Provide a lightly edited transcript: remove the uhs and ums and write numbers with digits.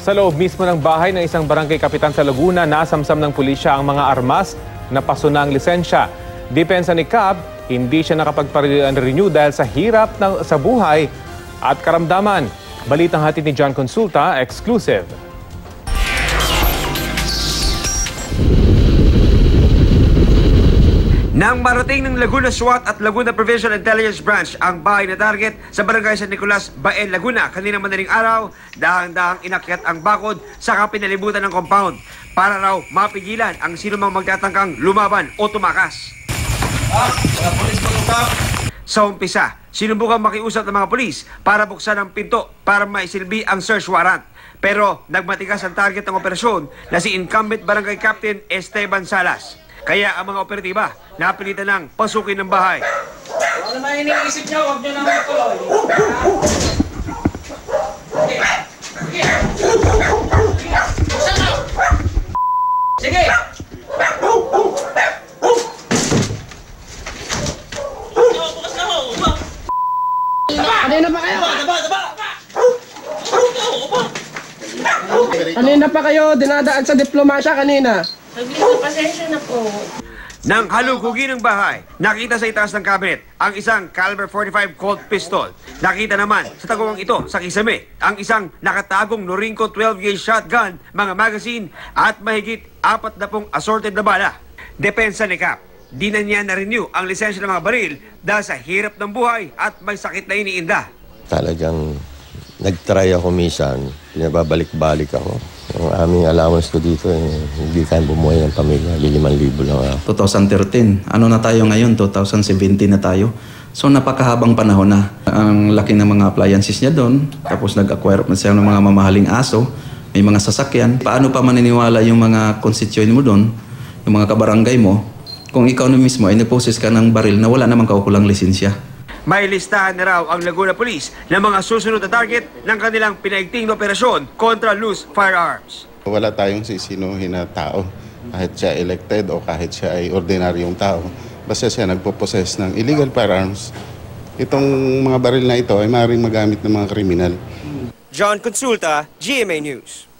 Sa loob mismo ng bahay ng isang barangay kapitan sa Laguna, nasamsam ng pulisya ang mga armas na pasunang lisensya. Depensa ni Cab, hindi siya nakapagpa-renew dahil sa hirap sa buhay at karamdaman. Balitang hatid ni John Consulta, exclusive. Nang marating ng Laguna SWAT at Laguna Provincial Intelligence Branch ang bahay na target sa Barangay San Nicolas, Baen, Laguna, kanina madaling araw, dahang-dahang inakyat ang bakod sa pinalibutan ng compound para raw mapigilan ang sino mang magtatangkang lumaban o tumakas. Sa umpisa, sinubukan makiusap ng mga pulis para buksan ang pinto para maisilbi ang search warrant. Pero nagmatigas ang target ng operasyon na si incumbent Barangay Captain Esteban Salas. Kaya ang mga operatiba napilitan ng pasukin ng bahay. Ano naman iniisip niyo? Huwag niyo naman tuloy. Sige! Kanina pa kayo? Kanina pa kayo dinadaan sa diplomasya kanina? Pasensya na po. Nang halugugin ng bahay, nakita sa itaas ng cabinet ang isang caliber 45 Colt pistol. Nakita naman sa tagumang ito sa kisame ang isang nakatagong Norinco 12-gauge shotgun, mga magazine at mahigit 40 assorted na bala. Depensa ni Cap, di na niya na-renew ang lisensya ng mga baril dahil sa hirap ng buhay at may sakit na iniinda. Talagang nag-try ako minsan, pinababalik-balik ako. Ang aming allowance ko dito, hindi kaya bumuhay ng pamilya, 5,000 lang ako. 2013, ano na tayo ngayon? 2017 na tayo. So napakahabang panahon na. Ang laki ng mga appliances niya doon, tapos nag-acquire pa siya ng mga mamahaling aso, may mga sasakyan. Paano pa maniniwala yung mga constituent mo doon, yung mga kabarangay mo, kung ikaw na mismo ay nag-possess ka ng baril na wala namang kaukulang lisensya? May listahan na raw ang Laguna Police ng mga susunod na target ng kanilang pinaigting na operasyon kontra loose firearms. Wala tayong sisinuhin na tao, kahit siya elected o kahit siya ay ordinaryong tao. Basta siya nagpo-possess ng illegal firearms, itong mga baril na ito ay maaaring magamit ng mga kriminal. John Consulta, GMA News.